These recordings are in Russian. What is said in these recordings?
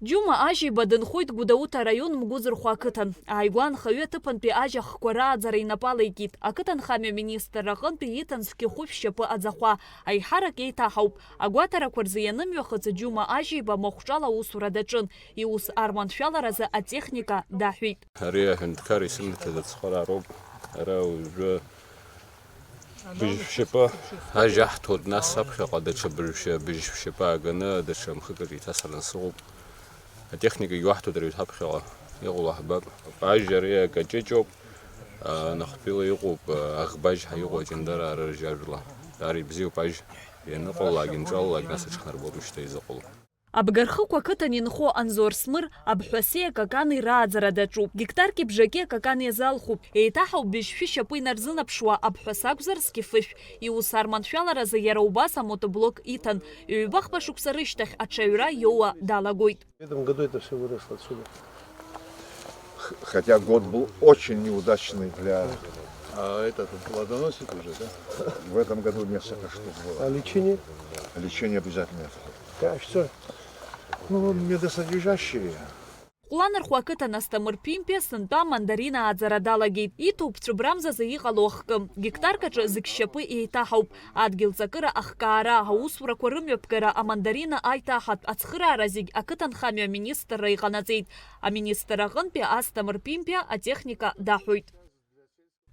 Џьума ажьиба дынхоит Гәдоуҭа араион Мгәыӡырхәа ақыҭан. Ааигәа анхаҩы аҭыԥантәи ажьахқәа рааӡара инапалеикит. Ақыҭанхамҩа министр аҟынтәи иҭан зқьихәышә шьапы аӡахәа. Аиҳарак еиҭаҳауп. Агәаҭарақәа рзы ианымҩахыҵ Џьума ажьиба махәҿала аусура даҿын. Иус арманшәаларазы атехника даҳәит. Ари аҳәынҭқар исымҭаз ацхыраароуп. Ара уажәы быжьшьапы ажьа ҳҭоит, нас аԥхьаҟа даҽа быжьшьапы ааганы даҽа мхыкыр иҭасыраны сыҟоуп. Атехника иуаҳҭоит ари ҳаԥхьаҟа иҟоу аҳбап. Ажьа ари акаҷыҷоуп, нахҭыла иҟоуп аӷбажь иҟоу аҷандараа рыржьажәла. Даара ибзиоуп ажь, ианыҟалалак, инҿалалак, нас аҽхнарбоит ушьҭа изыҟало. Абгархықәа ақыҭан инхо Анзор Смыр аԥҳәаси акакани рааӡара даҿуп. Гектарки бжаки акакани азалхуп. Еиҭаҳауп быжьшәы шьапы инарзынаԥшуа аԥҳәас акәзар зқьыфышә. Иус арманшәаларазы иара убас амотоблок иҭан. Ҩбахԥа шықәса рышьҭахь аҽаҩра иоуа далагоит. В этом году это все выросло отсюда. Хотя год был очень неудачный для... А этот плодоносит уже, да? В этом году несколько штук было. А лечение? Лечение обязательно. Да, что? Ну, медосодержащие. Ҟәланырхәа ақыҭан Асҭамыр Ԥимпиа сынтәа амандарина ааӡара далагеит. Иҭоуп цәыбрамзазы иҟало ахкы. Гектаркаҿы зықьшьапы еиҭаҳауп. Адгьылҵакыра ахкаара, аусурақәа рымҩаԥгара, амандарина аиҭаҳатә ацхыраара зегь ақыҭанхамҩа аминистрра иҟанаҵеит. Аминистр аҟынтәи Асҭамыр Ԥимпиа атехника даҳәоит.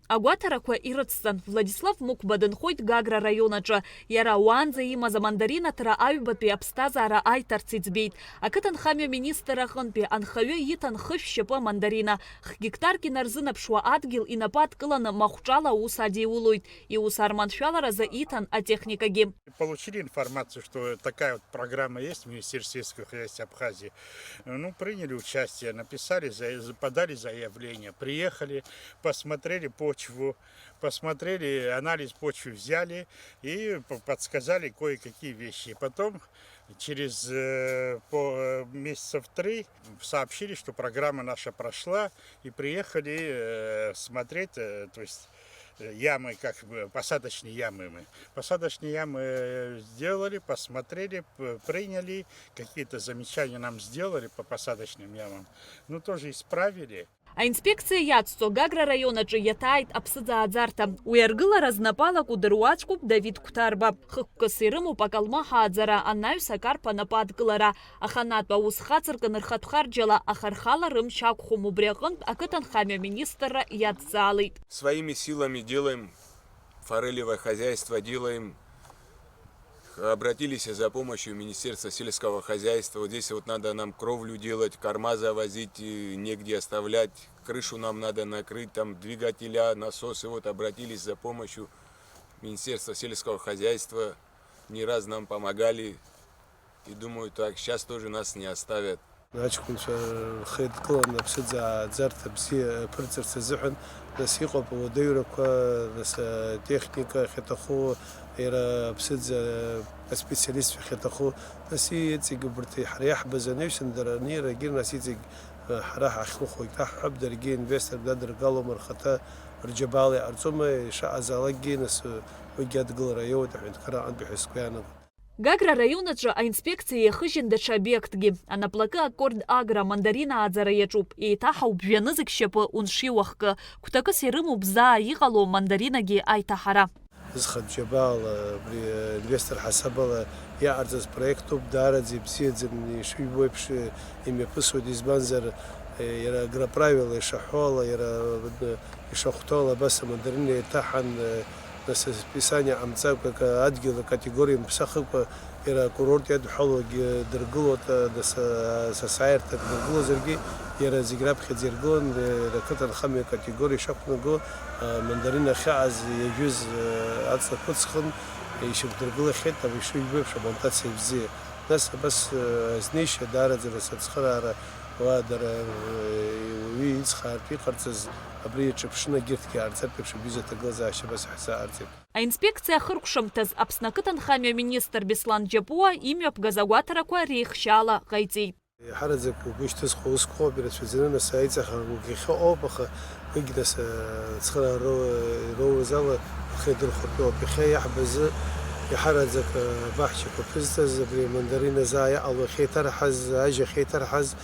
Агәаҭарақәа ирыцҵан. Владислав Мықәба дынхоит Гагра раионаҿы. Иара уаанӡа имаз амандаринаҭра аҩбатәи аԥсҭазаара аиҭарц иӡбеит. Ақыҭанхамҩа министр аҟынтәи анхаҩы иҭан хышә шьапы амандарина. Хгектарк инарзынаԥшуа адгьыл инапы адкыланы махәҿала аус адиулоит. Иус арманшәаларазы иҭан атехникагьы. Получили информацию, что такая вот программа есть в Министерстве сельского хозяйства Абхазии. Ну, приняли участие, написали, подали заявление, приехали, посмотрели почву, посмотрели, анализ почвы взяли и подсказали кое-какие вещи. Потом через месяцев 3 сообщили, что программа наша прошла, и приехали смотреть, то есть ямы, как бы посадочные ямы мы. Посадочные ямы сделали, посмотрели, приняли, какие-то замечания нам сделали по посадочным ямам. Ну, тоже исправили. Аинспекциа иацҵо Гагра раионаҿы иаҭааит аԥсыӡааӡарҭа. Уи аргылара знапалак удыруаӡәкуп Давид Қәҭарба. Хықәкыс ирымоуп акалма ҳааӡара, анаҩс акарԥ анапы адкылара. Аханатә аус хаҵыркын рхатәхарџьала, аха рхала рымч ақәхом. Убри аҟынтә ақыҭанхамҩа министрра иадҵаалеит. Своими силами делаем, форелевое хозяйство делаем. Обратились за помощью в Министерство сельского хозяйства. Вот здесь вот надо нам кровлю делать, корма завозить, негде оставлять. Крышу нам надо накрыть, там двигателя, насосы. Вот обратились за помощью Министерства сельского хозяйства. Не раз нам помогали. И думаю, так, сейчас тоже нас не оставят. ناجكون خيط كلنا بسدزا زرت بسي برتر تزحن نسيقه بوديرك نس تكنيكا خطخو إيرا بسدزا سبيسياليست في خطخو نسي يتسق برتي حريح بزنيش ندرني رجيل نسيتق حراح أخوخو يتاح عبد رجين بيستر بدر قالوا مرختا رجبالي أرزوما شاء زالجي نس وجد قل ريود عند كرا بحس كيانو Гагра раионаҿы аинспекциа иахыжьын даҽа обиектгьы. Анаплакы аккорд агра мандарина ааӡара иаҿуп. Еиҭаҳауп жәаны зықьшьапы унши уахкы. Кәҭакыс ирымоуп заа иҟало мандаринагьы аиҭаҳара. زخد جبال инвестор حسابه يعرض проекту дараӡи бзиаӡаны шуи боипш имепысуа дизбанзар يرى قرا правила ишаҳәола يرى ишахәҭола бас амандарина еиҭаҳан ناس بيسانيا عم تساوي كأدجل كاتيجوري مسخك إلى كورورت يد حلو درجلو ناس سعر تدرجلو زرقي يرى زجراب خد زرقون لكتر الخمية كاتيجوري شقنا جو مندرين خاز يجوز عطس كتسخن يشوف درجلو خد تبي شو يبيع شو منطقة سبزية ناس بس زنيش دارة زي سخرة وادر ويسخر في قرطز Аинспекциа хыркәшамҭаз Аԥсны ақыҭанхамҩа министр Беслан Џьапуа имҩаԥгаз агәаҭарақәа реихшьаала ҟаиҵеит. Ҳараӡак угәы ишҭызхуа усқәоуп ирацәаӡаны нас аиҵаха угьахьыҟоуп, аха уигь нас цхыраара роуз ала ахы идырхәыртәоуп. Иахьа иаҳбазы يحرزك بحشك وبزتز بري مندرين زايا أو خيتر حز أجي خيتر حز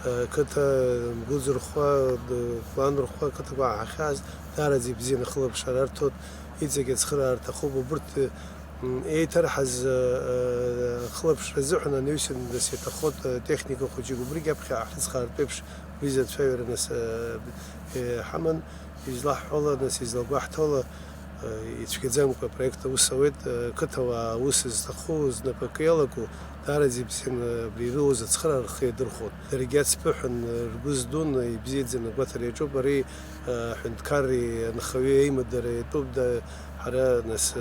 كتا مجوز رخوا فلان رخوا كتا بقى خاز دارزي بزين خلب شرارتوت إذا جت خرار تخوب وبرت إيه ترحز خلب شرزوحنا نيوسن دس يتخوت تكنيكو خجي وبرجع بخي أحس خار بيبش ويزد فيور ناس حمن يزلح حوله ناس يزلق واحد حوله يتشكزم كبروجكت وسويت كتوا وسز تخوز نبكيلكو دارزي بسين بريروز تسخر خيد الخوت درجات سبحن رجوز دون يبزيد زين قطر يجو بري حند كاري نخوي مدري تبدا حرا ناس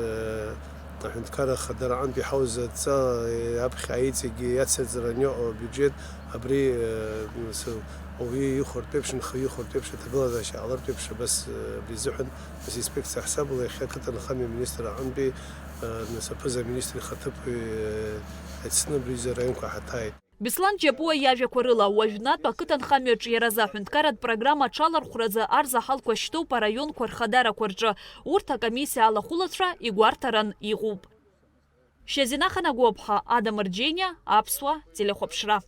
حند كار خدر عن بحوز تسا أبخي عيتي ياتسد زرانيو بيجيد أبري وهي يخور تبش نخوي يخور تبش تقول ذا شيء على تبش بس بيزحن بس يسبكت حساب ولا يخاك نخمي منيستر عن بي نسبزا منيستر خطب السنة بريزر ينكو حتى Беслан Джабуа яжа курила уажнат бакытан хамёч яраза хунткарат программа чалар хураза арза халква шту по район квархадара кварджа урта комиссия ала хулатра и гуартаран игуб. Шезина Ханагуабха, Адам Рдженя, Апсуа, Телехопшра.